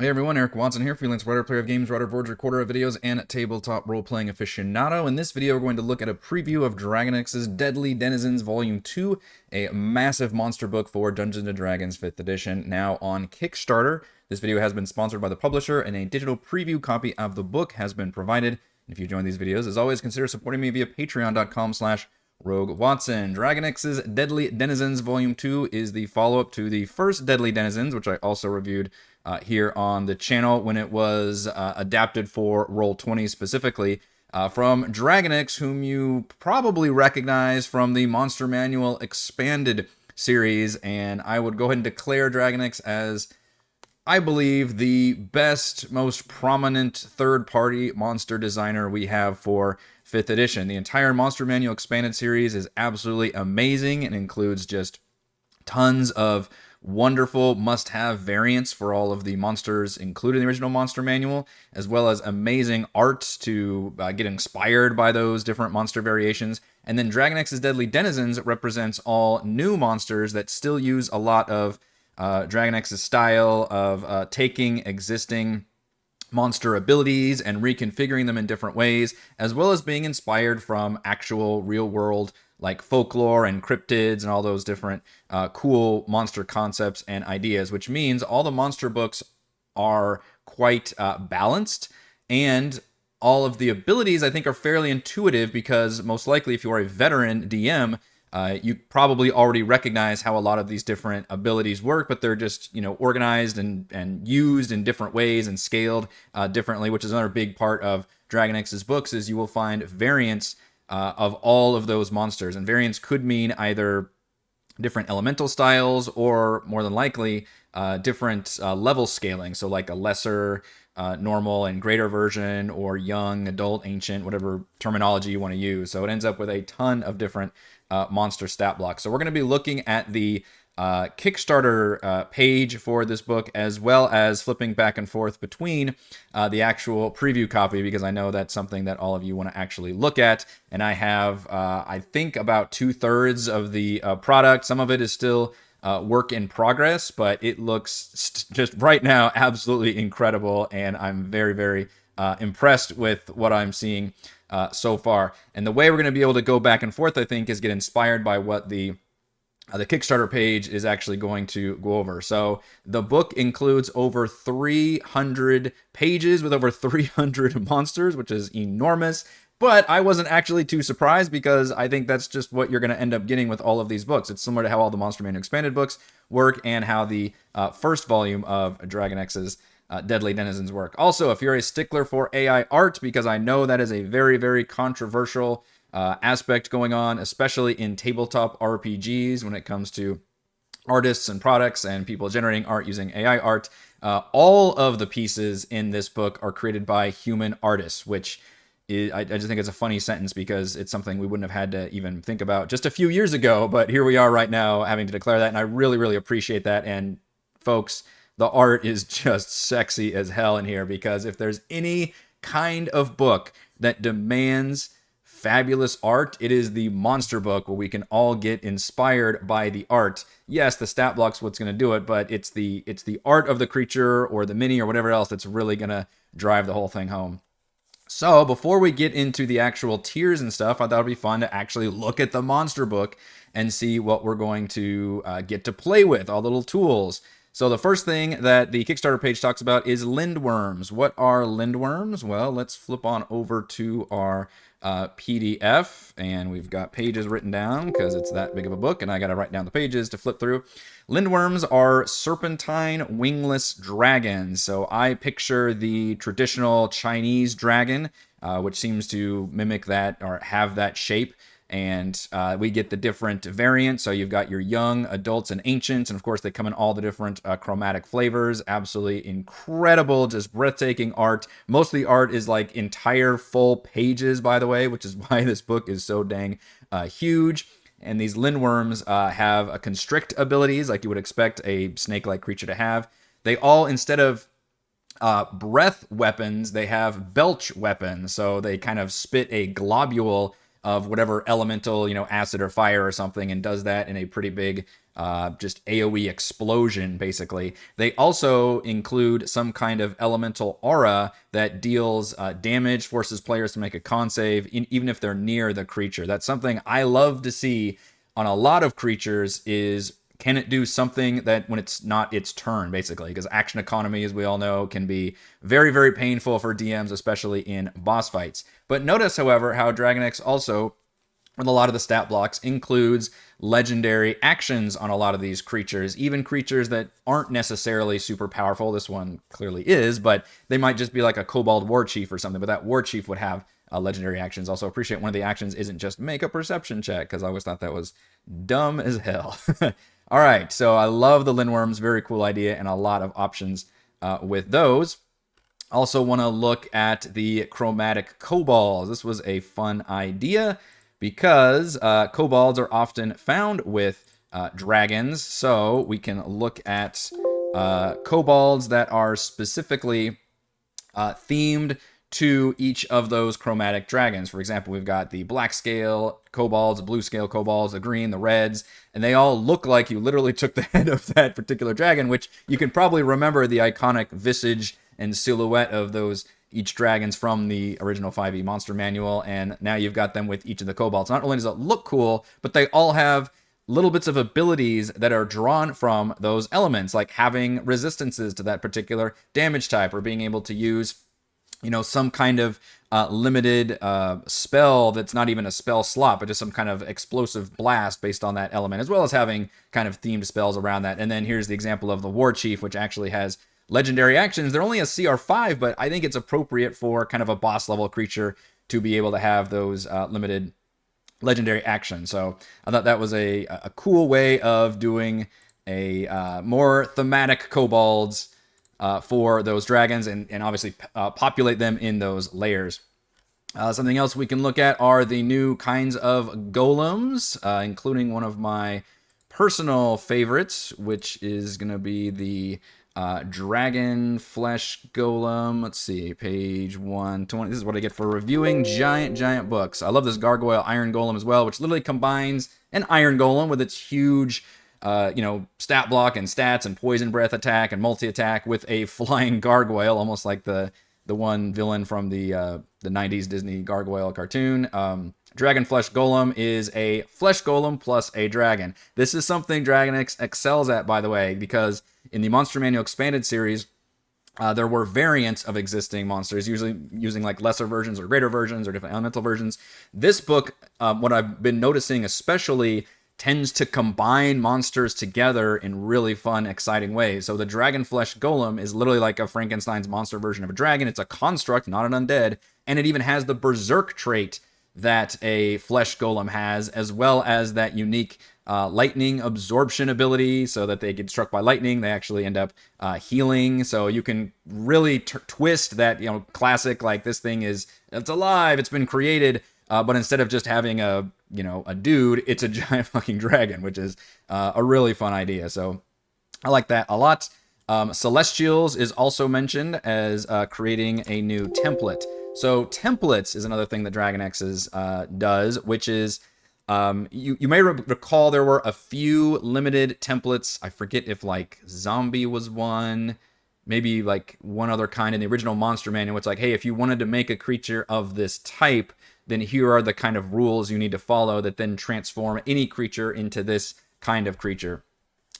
Hey everyone, Eric Watson here, freelance writer, player of games, writer, boards, recorder of videos, and tabletop role-playing aficionado. In this video, we're going to look at a preview of Dragonix's Deadly Denizens Volume 2, a massive monster book for Dungeons & Dragons 5th edition, now on Kickstarter. This video has been sponsored by the publisher, and a digital preview copy of the book has been provided. If you enjoy these videos, as always, consider supporting me via patreon.com/Rogue Watson. Dragonix's Deadly Denizens Volume 2 is the follow-up to the first Deadly Denizens, which I also reviewed here on the channel when it was adapted for Roll20 specifically, from Dragonix, whom you probably recognize from the Monster Manual Expanded series, and I would go ahead and declare Dragonix as, I believe, the best, most prominent third-party monster designer we have for 5th edition. The entire Monster Manual Expanded series is absolutely amazing and includes just tons of wonderful must-have variants for all of the monsters included in the original Monster Manual, as well as amazing art to get inspired by those different monster variations. And then Dragonix's Deadly Denizens represents all new monsters that still use a lot of Dragonix's style of taking existing monster abilities and reconfiguring them in different ways, as well as being inspired from actual real-world like folklore and cryptids and all those different cool monster concepts and ideas, which means all the monster books are quite balanced, and all of the abilities, I think, are fairly intuitive because most likely if you are a veteran DM, you probably already recognize how a lot of these different abilities work, but they're just, organized and used in different ways and scaled differently, which is another big part of Dragonix's books, is you will find variants of all of those monsters. And variants could mean either different elemental styles or, more than likely, different level scaling. So like a lesser, normal, and greater version, or young, adult, ancient, whatever terminology you want to use. So it ends up with a ton of different monster stat blocks. So we're going to be looking at the Kickstarter page for this book, as well as flipping back and forth between the actual preview copy, because I know that's something that all of you want to actually look at. And I have, I think, about 2/3 of the product. Some of it is still work in progress, but it looks just right now absolutely incredible, and I'm very, very impressed with what I'm seeing so far. And the way we're going to be able to go back and forth, I think, is get inspired by what the Kickstarter page is actually going to go over. So the book includes over 300 pages with over 300 monsters, which is enormous. But I wasn't actually too surprised, because I think that's just what you're going to end up getting with all of these books. It's similar to how all the Monster Manual Expanded books work, and how the first volume of Dragonix's Deadly Denizens work. Also, if you're a stickler for AI art, because I know that is a very, very controversial aspect going on, especially in tabletop RPGs when it comes to artists and products and people generating art using AI art, all of the pieces in this book are created by human artists, which I just think it's a funny sentence, because it's something we wouldn't have had to even think about just a few years ago, but here we are right now having to declare that, and I really, really appreciate that. And folks, the art is just sexy as hell in here, because if there's any kind of book that demands fabulous art, it is the monster book, where we can all get inspired by the art. Yes, the stat block's what's going to do it, but it's the art of the creature or the mini or whatever else that's really going to drive the whole thing home. So before we get into the actual tiers and stuff, I thought it'd be fun to actually look at the monster book and see what we're going to get to play with, all the little tools. So the first thing that the Kickstarter page talks about is lindworms. What are lindworms? Well, let's flip on over to our PDF, and we've got pages written down because it's that big of a book, and I got to write down the pages to flip through. Lindworms are serpentine wingless dragons. So I picture the traditional Chinese dragon, which seems to mimic that or have that shape. And we get the different variants. So you've got your young, adults, and ancients. And of course, they come in all the different chromatic flavors. Absolutely incredible, just breathtaking art. Most of the art is like entire full pages, by the way, which is why this book is so dang huge. And these lindworms have a constrict abilities, like you would expect a snake-like creature to have. They all, instead of breath weapons, they have belch weapons. So they kind of spit a globule of whatever elemental, acid or fire or something, and does that in a pretty big just AoE explosion, basically. They also include some kind of elemental aura that deals damage, forces players to make a con save, even if they're near the creature. That's something I love to see on a lot of creatures is, can it do something that when it's not its turn, basically? Because action economy, as we all know, can be very, very painful for DMs, especially in boss fights. But notice, however, how Dragonix also, with a lot of the stat blocks, includes legendary actions on a lot of these creatures, even creatures that aren't necessarily super powerful. This one clearly is, but they might just be like a Kobold War Chief or something, but that War Chief would have legendary actions. Also appreciate one of the actions isn't just make a perception check, because I always thought that was dumb as hell. All right, so I love the Lindworms, very cool idea, and a lot of options with those. Also want to look at the chromatic kobolds. This was a fun idea because kobolds are often found with dragons, so we can look at kobolds that are specifically themed to each of those chromatic dragons. For example, we've got the black scale kobolds, blue scale kobolds, the green, the reds, and they all look like you literally took the head of that particular dragon, which you can probably remember the iconic visage and silhouette of those each dragons from the original 5e monster manual, and now you've got them with each of the kobolds. Not only does it look cool, but they all have little bits of abilities that are drawn from those elements, like having resistances to that particular damage type, or being able to use, you know, some kind of limited spell that's not even a spell slot, but just some kind of explosive blast based on that element, as well as having kind of themed spells around that. And then here's the example of the War Chief, which actually has legendary actions. They're only a CR5, but I think it's appropriate for kind of a boss level creature to be able to have those limited legendary actions. So I thought that was a cool way of doing a more thematic kobolds for those dragons, and obviously populate them in those layers. Something else we can look at are the new kinds of golems, including one of my personal favorites, which is going to be the dragon flesh golem. Let's see, page 120. This is what I get for reviewing giant books. I love this gargoyle iron golem as well, which literally combines an iron golem with its huge stat block and stats and poison breath attack and multi-attack with a flying gargoyle, almost like the one villain from the 90s Disney gargoyle cartoon. Dragon Flesh Golem is a flesh golem plus a dragon. This is something Dragonix excels at, by the way, because in the Monster Manual Expanded series, there were variants of existing monsters, usually using like lesser versions or greater versions or different elemental versions. This book, what I've been noticing especially, tends to combine monsters together in really fun, exciting ways. So the Dragon Flesh Golem is literally like a Frankenstein's monster version of a dragon. It's a construct, not an undead, and it even has the Berserk trait that a Flesh Golem has, as well as that unique lightning absorption ability, so that they get struck by lightning, they actually end up healing. So you can really twist that, classic, like this thing it's alive, it's been created, but instead of just having a dude, it's a giant fucking dragon, which is a really fun idea. So I like that a lot. Celestials is also mentioned as creating a new template. So templates is another thing that Dragonix does, which is, you may recall there were a few limited templates. I forget if like zombie was one, maybe like one other kind in the original Monster Manual. It's like, hey, if you wanted to make a creature of this type, then here are the kind of rules you need to follow that then transform any creature into this kind of creature.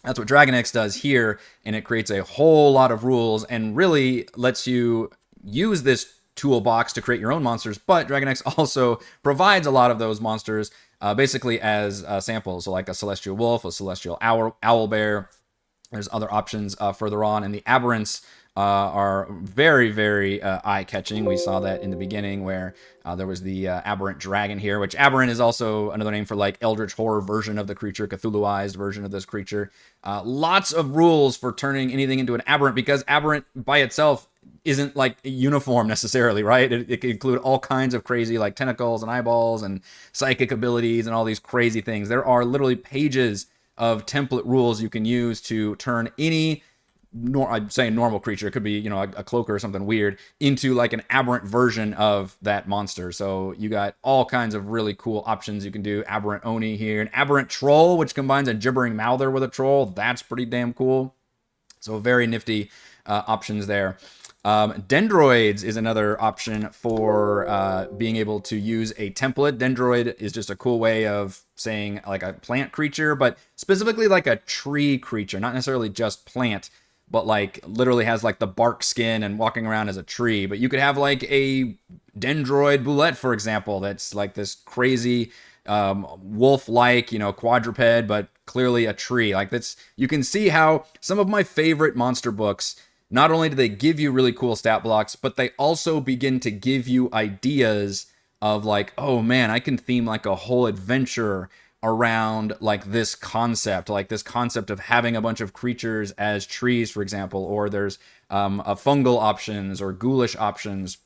That's what Dragonix does here, and it creates a whole lot of rules and really lets you use this toolbox to create your own monsters, but Dragonix also provides a lot of those monsters basically as samples, so like a Celestial Wolf, a Celestial Owl Bear. There's other options further on, and the aberrants are very, very eye-catching. We saw that in the beginning where there was the aberrant dragon here, which aberrant is also another name for like eldritch horror version of the creature, Cthulhuized version of this creature. Lots of rules for turning anything into an aberrant, because aberrant by itself isn't like uniform necessarily, right? It can include all kinds of crazy like tentacles and eyeballs and psychic abilities and all these crazy things. There are literally pages of template rules you can use to turn any I'm saying normal creature, it could be, a cloaker or something weird, into like an aberrant version of that monster. So you got all kinds of really cool options you can do. Aberrant Oni here, an aberrant troll, which combines a gibbering mouther with a troll. That's pretty damn cool. So very nifty options there. Dendroids is another option for being able to use a template. Dendroid is just a cool way of saying like a plant creature, but specifically like a tree creature, not necessarily just plant, but like literally has like the bark skin and walking around as a tree. But you could have like a Dendroid Boulette, for example, that's like this crazy wolf-like, quadruped, but clearly a tree. Like that's, you can see how some of my favorite monster books, not only do they give you really cool stat blocks, but they also begin to give you ideas of like, oh man, I can theme like a whole adventure around like this concept of having a bunch of creatures as trees, for example, or there's a fungal options or ghoulish options,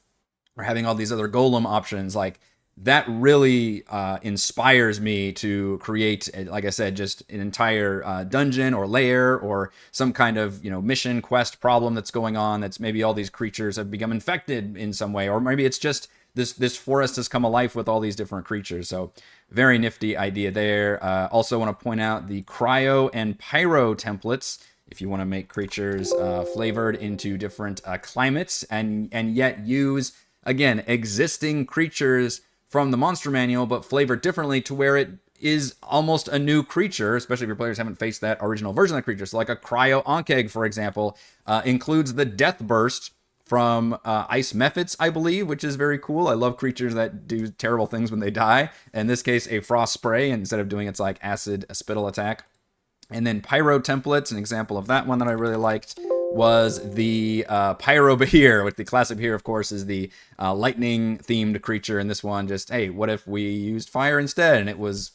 or having all these other golem options. Like that really inspires me to create, like I said, just an entire dungeon or lair or some kind of, mission quest problem that's going on. That's maybe all these creatures have become infected in some way, or maybe it's just this forest has come alive with all these different creatures. So very nifty idea there. Also want to point out the cryo and pyro templates. If you want to make creatures flavored into different climates and yet use, again, existing creatures from the monster manual, but flavored differently to where it is almost a new creature, especially if your players haven't faced that original version of the creature. So like a Cryo Ankeg, for example, includes the Death Burst from Ice Mephits, I believe, which is very cool. I love creatures that do terrible things when they die. In this case, a Frost Spray, instead of doing its like acid spittle attack. And then Pyro templates, an example of that one that I really liked was the Pyro Behir, which the classic Behir, of course, is the lightning-themed creature. And this one just, hey, what if we used fire instead? And it was,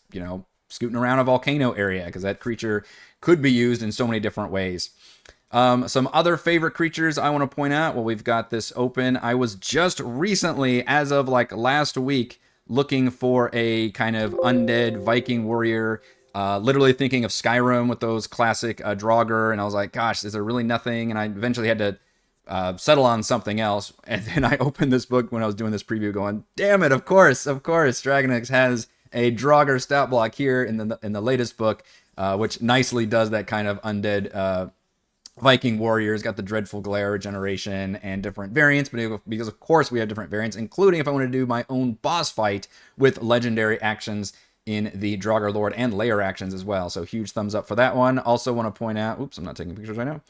scooting around a volcano area, because that creature could be used in so many different ways. Some other favorite creatures I want to point out. Well, we've got this open. I was just recently, as of like last week, looking for a kind of undead Viking warrior. Literally thinking of Skyrim with those classic Draugr, and I was like, gosh, is there really nothing? And I eventually had to settle on something else. And then I opened this book when I was doing this preview going, damn it, of course, Dragonix has a Draugr stat block here in the latest book, which nicely does that kind of undead Viking warriors. Got the dreadful glare regeneration and different variants, but because of course we have different variants, including if I want to do my own boss fight with legendary actions in the Draugr Lord and layer actions as well. So huge thumbs up for that one. Also want to point out, oops, I'm not taking pictures right now.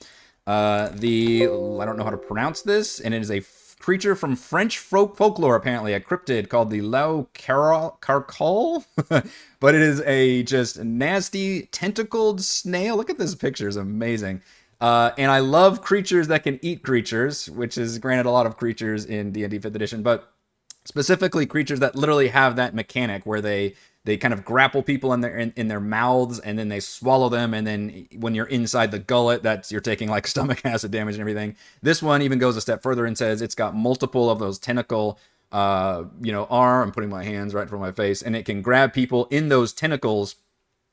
I don't know how to pronounce this, and it is a creature from French folklore, apparently, a cryptid called the Lau Carcol. But it is a just nasty tentacled snail. Look at this picture, it's amazing. And I love creatures that can eat creatures, which is granted a lot of creatures in D&D 5th edition, but specifically creatures that literally have that mechanic where they kind of grapple people in their mouths, and then they swallow them, and then when you're inside the gullet, you're taking like stomach acid damage and everything. This one even goes a step further and says it's got multiple of those tentacle arm. I'm putting my hands right in front of my face, and it can grab people in those tentacles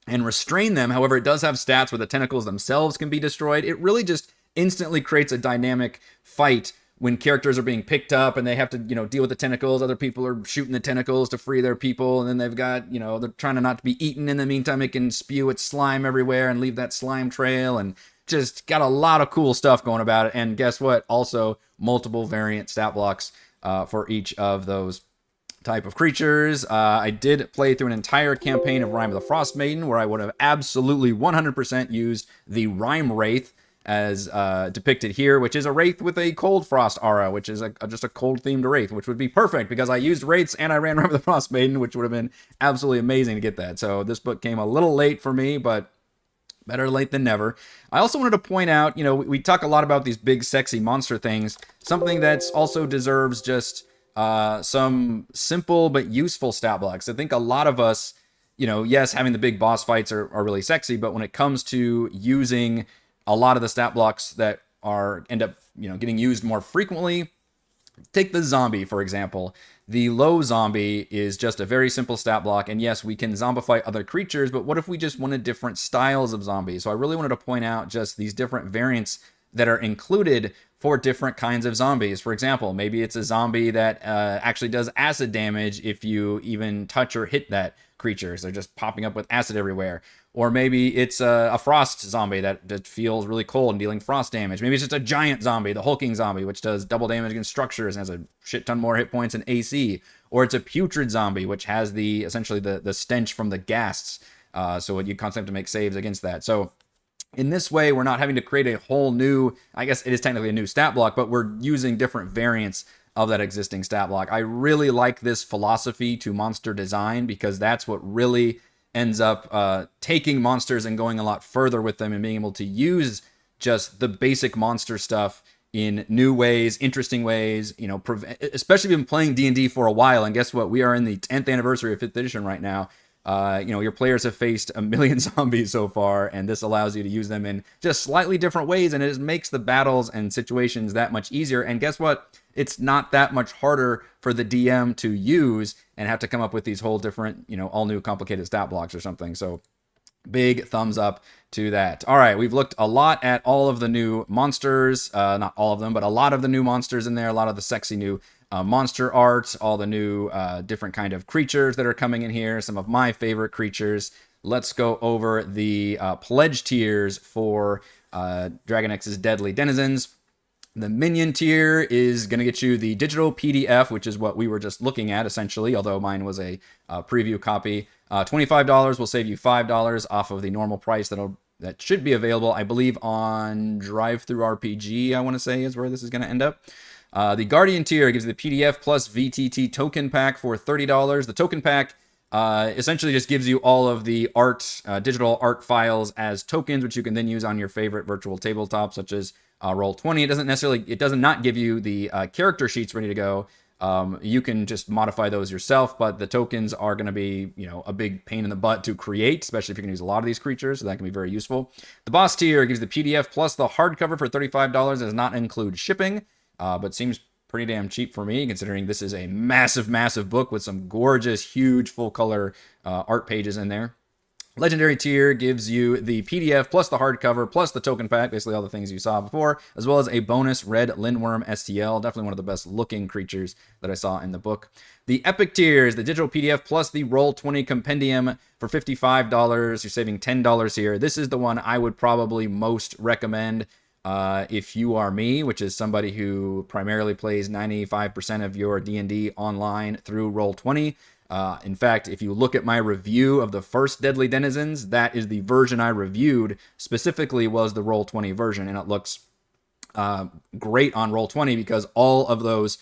and restrain them. However, it does have stats where the tentacles themselves can be destroyed. It really just instantly creates a dynamic fight when characters are being picked up and they have to, deal with the tentacles. Other people are shooting the tentacles to free their people. And then they've got, they're trying to not to be eaten. In the meantime, it can spew its slime everywhere and leave that slime trail, and just got a lot of cool stuff going about it. And guess what? Also multiple variant stat blocks for each of those type of creatures. I did play through an entire campaign of Rime of the Frost Maiden, where I would have absolutely 100% used the Rime Wraith as depicted here, which is a Wraith with a Cold Frost aura, which is just a cold themed Wraith, which would be perfect because I used Wraiths and I ran Rime of the Frost Maiden, which would have been absolutely amazing to get that. So this book came a little late for me, but better late than never. I also wanted to point out, we talk a lot about these big sexy monster things. Something that's also deserves just some simple but useful stat blocks. I think a lot of us, yes, having the big boss fights are really sexy, but when it comes to using a lot of the stat blocks that end up getting used more frequently, take the zombie, for example. The low zombie is just a very simple stat block, and yes, we can zombify other creatures, but what if we just wanted different styles of zombies? So I really wanted to point out just these different variants that are included for different kinds of zombies. For example, maybe it's a zombie that actually does acid damage if you even touch or hit that creature. So they're just popping up with acid everywhere. Or maybe it's a frost zombie that feels really cold and dealing frost damage. Maybe it's just a giant zombie, the hulking zombie, which does double damage against structures and has a shit ton more hit points and AC. Or it's a putrid zombie, which has essentially the stench from the ghasts. So you constantly have to make saves against that. So in this way, we're not having to create a whole new, I guess it is technically a new stat block, but we're using different variants of that existing stat block. I really like this philosophy to monster design because that's what really ends up taking monsters and going a lot further with them and being able to use just the basic monster stuff in new ways, interesting ways, you know, especially if you've been playing D&D for a while. And guess what? We are in the 10th anniversary of 5th edition right now. You know, your players have faced a million zombies so far, and this allows you to use them in just slightly different ways, and it just makes the battles and situations that much easier. And guess what? It's not that much harder for the DM to use and have to come up with these whole different, you know, all new complicated stat blocks or something. So big thumbs up to that. All right, we've looked a lot at all of the new monsters, not all of them, but a lot of the new monsters in there, a lot of the sexy new monster art, all the new different kind of creatures that are coming in here, some of my favorite creatures. Let's go over the pledge tiers for Dragonix's Deadly Denizens. The minion tier is going to get you the digital PDF, which is what we were just looking at, essentially, although mine was a preview copy. $25 will save you $5 off of the normal price that should be available, I believe, on Drive-Thru-RPG, I want to say, is where this is going to end up. The Guardian tier gives you the PDF plus VTT token pack for $30. The token pack essentially just gives you all of the art, digital art files as tokens, which you can then use on your favorite virtual tabletop, such as Roll20. It does not give you the character sheets ready to go. You can just modify those yourself, but the tokens are going to be, you know, a big pain in the butt to create, especially if you're going to use a lot of these creatures, so that can be very useful. The boss tier gives the PDF plus the hardcover for $35. It does not include shipping, but seems pretty damn cheap for me, considering this is a massive, massive book with some gorgeous, huge, full-color art pages in there. Legendary tier gives you the PDF plus the hardcover plus the token pack, basically all the things you saw before, as well as a bonus red Lindworm STL, definitely one of the best looking creatures that I saw in the book. The Epic tier is the digital PDF plus the Roll20 compendium for $55. You're saving $10 here. This is the one I would probably most recommend if you are me, which is somebody who primarily plays 95% of your D&D online through Roll20. In fact, if you look at my review of the first Deadly Denizens, that is the version I reviewed, specifically was the Roll20 version, and it looks great on Roll20 because all of those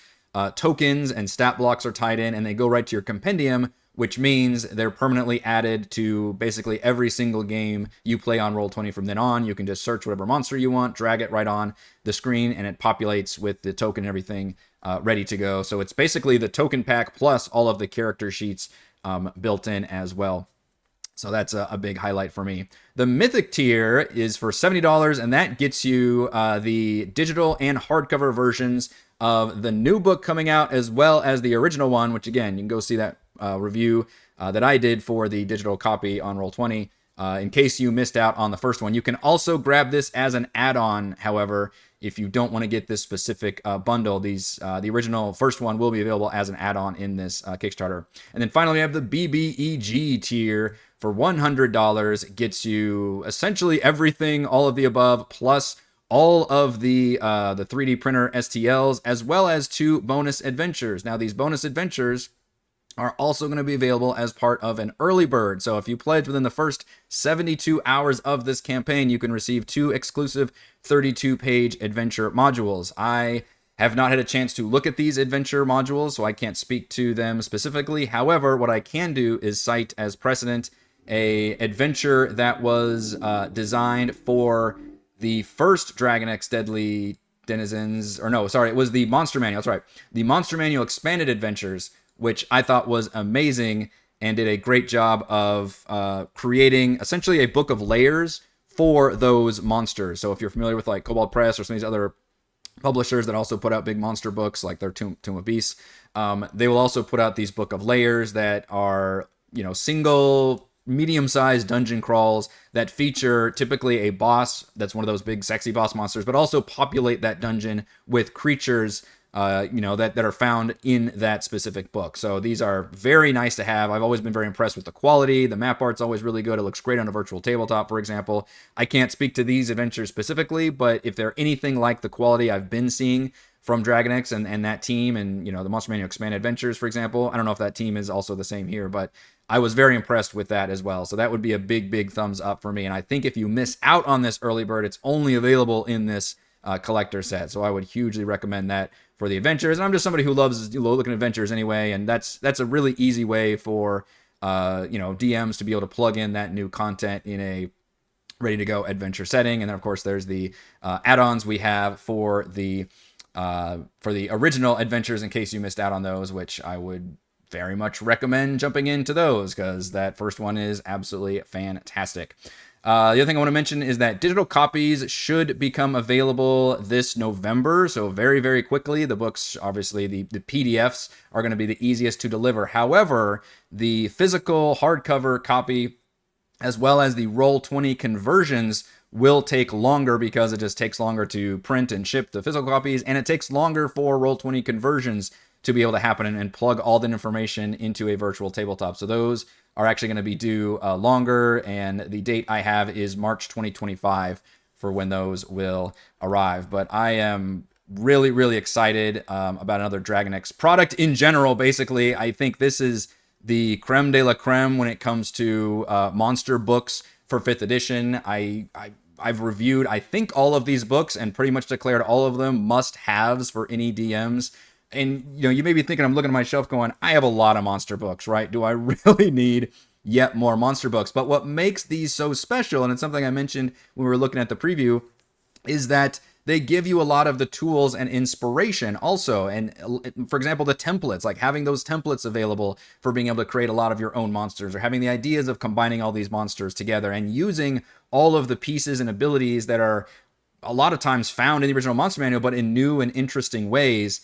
tokens and stat blocks are tied in, and they go right to your compendium, which means they're permanently added to basically every single game you play on Roll20 from then on. You can just search whatever monster you want, drag it right on the screen, and it populates with the token and everything ready to go. So it's basically the token pack plus all of the character sheets built in as well. So that's a big highlight for me. The Mythic tier is for $70, and that gets you the digital and hardcover versions of the new book coming out, as well as the original one, which again, you can go see that review that I did for the digital copy on Roll20 in case you missed out on the first one. You can also grab this as an add-on, however, if you don't want to get this specific bundle. The original first one will be available as an add-on in this Kickstarter. And then finally, we have the BBEG tier for $100. It gets you essentially everything, all of the above, plus all of the 3D printer STLs, as well as 2 bonus adventures. Now, these bonus adventures are also going to be available as part of an early bird. So if you pledge within the first 72 hours of this campaign, you can receive 2 exclusive 32-page adventure modules. I have not had a chance to look at these adventure modules, so I can't speak to them specifically. However, what I can do is cite as precedent a adventure that was designed for the first Dragonix Deadly Denizens, or no, sorry, it was the Monster Manual. That's right. The Monster Manual Expanded Adventures, which I thought was amazing and did a great job of creating essentially a book of layers for those monsters. So if you're familiar with like Kobold Press or some of these other publishers that also put out big monster books like their Tomb of Beasts, they will also put out these book of layers that are, you know, single medium-sized dungeon crawls that feature typically a boss that's one of those big sexy boss monsters, but also populate that dungeon with creatures that are found in that specific book. So these are very nice to have. I've always been very impressed with the quality. The map art's always really good. It looks great on a virtual tabletop, for example. I can't speak to these adventures specifically, but if they're anything like the quality I've been seeing from Dragonix and that team and, the Monster Manual Expanded Adventures, for example, I don't know if that team is also the same here, but I was very impressed with that as well. So that would be a big, big thumbs up for me. And I think if you miss out on this early bird, it's only available in this collector set. So I would hugely recommend that for the adventures. And I'm just somebody who loves looking at adventures anyway, and that's a really easy way for DMs to be able to plug in that new content in a ready to go adventure setting. And then of course there's the add-ons we have for the original adventures in case you missed out on those, which I would very much recommend jumping into those because that first one is absolutely fantastic. The other thing I want to mention is that digital copies should become available this November. So very, very quickly. The books, obviously, the PDFs are going to be the easiest to deliver. However, the physical hardcover copy, as well as the Roll20 conversions, will take longer because it just takes longer to print and ship the physical copies. And it takes longer for Roll20 conversions to be able to happen and plug all that information into a virtual tabletop. So those are actually going to be due longer, and the date I have is March 2025 for when those will arrive. But I am really, really excited about another Dragonix product in general. Basically, I think this is the creme de la creme when it comes to monster books for 5th edition. I've reviewed, I think, all of these books and pretty much declared all of them must-haves for any DMs. And, you may be thinking, I'm looking at my shelf going, I have a lot of monster books, right? Do I really need yet more monster books? But what makes these so special, and it's something I mentioned when we were looking at the preview, is that they give you a lot of the tools and inspiration also. And for example, the templates, like having those templates available for being able to create a lot of your own monsters, or having the ideas of combining all these monsters together and using all of the pieces and abilities that are a lot of times found in the original Monster Manual, but in new and interesting ways.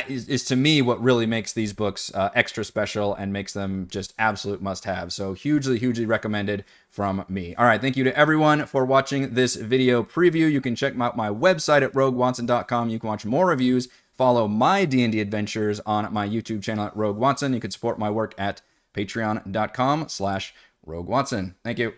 Is to me what really makes these books extra special and makes them just absolute must-have. So hugely, hugely recommended from me. All right, thank you to everyone for watching this video preview. You can check out my website at roguewatson.com. You can watch more reviews, follow my D&D adventures on my YouTube channel at Rogue Watson. You can support my work at patreon.com/RogueWatson. Thank you.